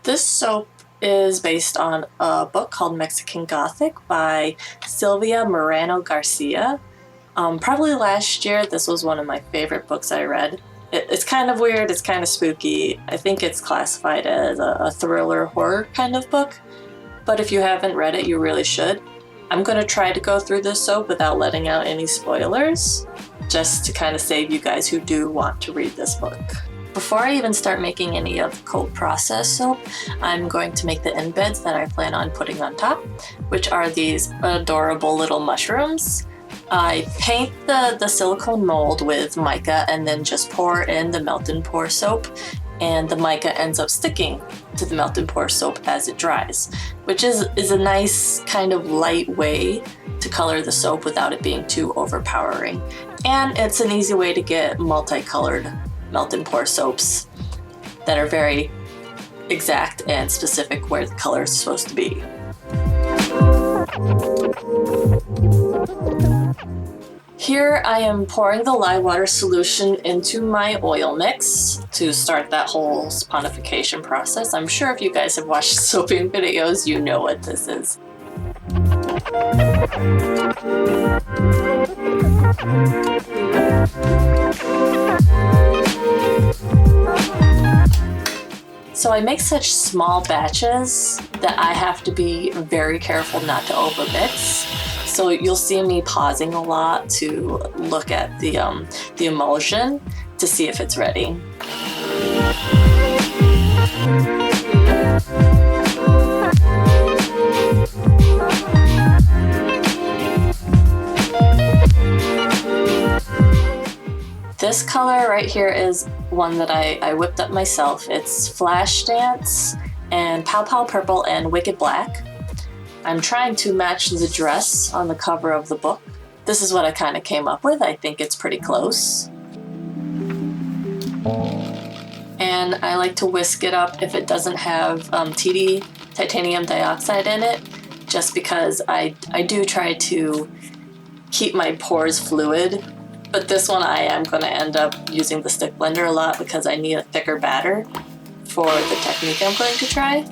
This soap is based on a book called Mexican Gothic by Silvia Moreno-Garcia. Probably last year, this was one of my favorite books I read. It's kind of weird, it's kind of spooky. I think it's classified as a thriller horror kind of book, but if you haven't read it, you really should. I'm going to try to go through this soap without letting out any spoilers, just to kind of save you guys who do want to read this book. Before I even start making any of the cold process soap, I'm going to make the embeds that I plan on putting on top, which are these adorable little mushrooms. I paint the silicone mold with mica and then just pour in the melt and pour soap, and the mica ends up sticking to the melt and pour soap as it dries, which is a nice kind of light way to color the soap without it being too overpowering. And it's an easy way to get multicolored melt and pour soaps that are very exact and specific where the color is supposed to be. Here I am pouring the lye water solution into my oil mix to start that whole saponification process. I'm sure if you guys have watched soaping videos, you know what this is. So I make such small batches that I have to be very careful not to overmix. So you'll see me pausing a lot to look at the emulsion to see if it's ready. This color right here is one that I whipped up myself. It's Flash Dance and Pow Pow Purple and Wicked Black. I'm trying to match the dress on the cover of the book. This is what I kind of came up with. I think it's pretty close. And I like to whisk it up if it doesn't have TD, titanium dioxide, in it, just because I do try to keep my pores fluid. But this one I am going to end up using the stick blender a lot because I need a thicker batter for the technique I'm going to try.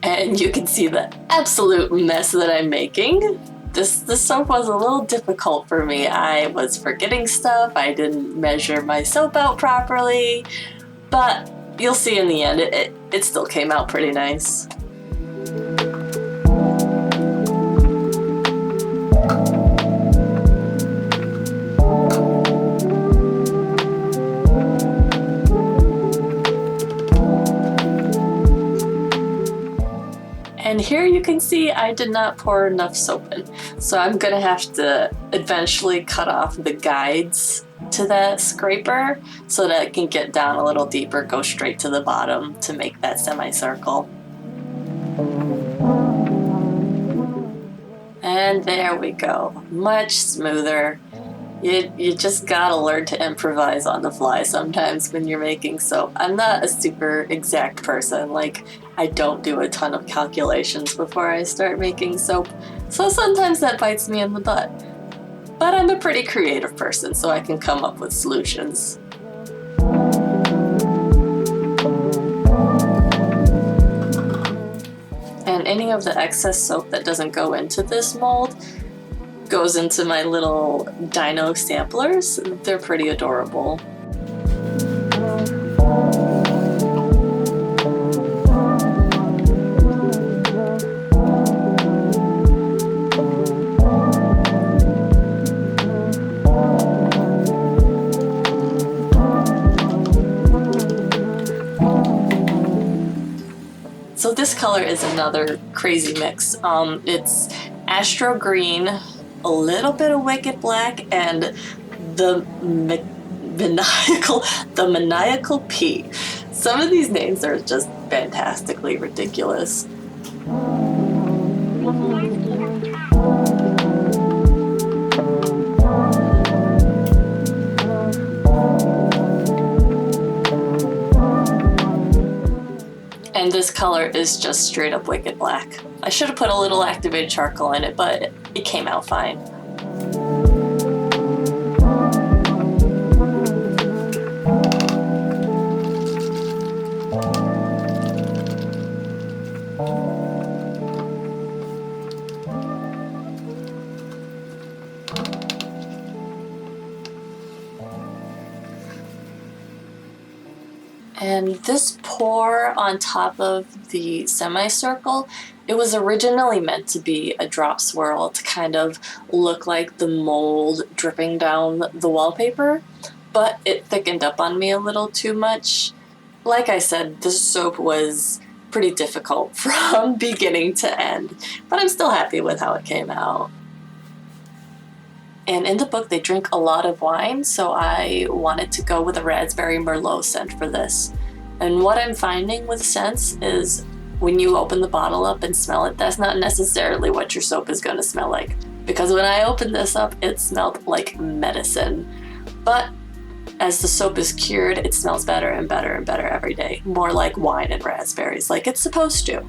And you can see the absolute mess that I'm making. This soap was a little difficult for me. I was forgetting stuff, I didn't measure my soap out properly, but you'll see in the end it still came out pretty nice. And here you can see I did not pour enough soap in, so I'm gonna have to eventually cut off the guides to that scraper so that it can get down a little deeper, go straight to the bottom to make that semicircle. And there we go, much smoother. You just gotta learn to improvise on the fly sometimes when you're making soap. I'm not a super exact person, like I don't do a ton of calculations before I start making soap, so sometimes that bites me in the butt. But I'm a pretty creative person, so I can come up with solutions. And any of the excess soap that doesn't go into this mold goes into my little dino samplers. They're pretty adorable. So this color is another crazy mix. It's Astro Green, a little bit of Wicked Black, and the maniacal P. Some of these names are just fantastically ridiculous. And this color is just straight up Wicked Black. I should have put a little activated charcoal in it, but it came out fine. Thank you. And this pour on top of the semicircle, it was originally meant to be a drop swirl to kind of look like the mold dripping down the wallpaper, but it thickened up on me a little too much. Like I said, the soap was pretty difficult from beginning to end, but I'm still happy with how it came out. And in the book, they drink a lot of wine, so I wanted to go with a raspberry Merlot scent for this. And what I'm finding with scents is when you open the bottle up and smell it, that's not necessarily what your soap is going to smell like. Because when I opened this up, it smelled like medicine. But as the soap is cured, it smells better and better and better every day. More like wine and raspberries, like it's supposed to.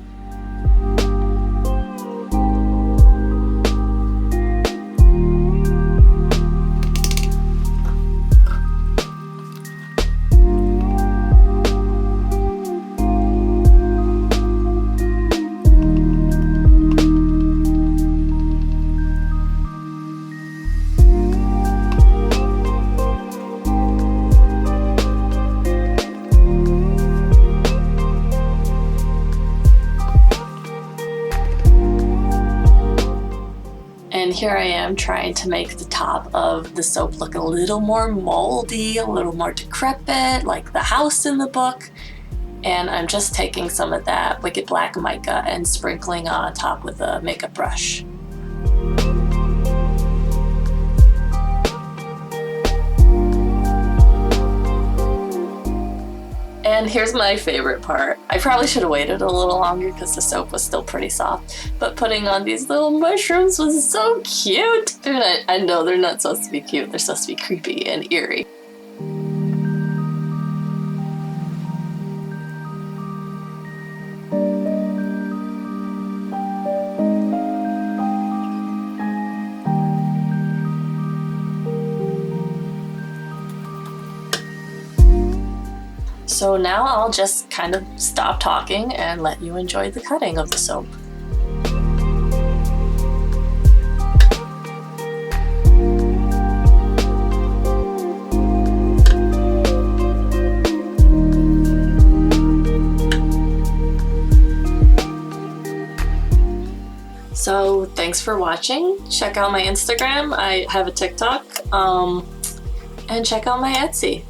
And here I am trying to make the top of the soap look a little more moldy, a little more decrepit, like the house in the book. And I'm just taking some of that Wicked Black mica and sprinkling on top with a makeup brush. And here's my favorite part. I probably should have waited a little longer because the soap was still pretty soft, but putting on these little mushrooms was so cute. I know they're not supposed to be cute, they're supposed to be creepy and eerie. So now I'll just kind of stop talking and let you enjoy the cutting of the soap. So thanks for watching. Check out my Instagram. I have a TikTok. And check out my Etsy.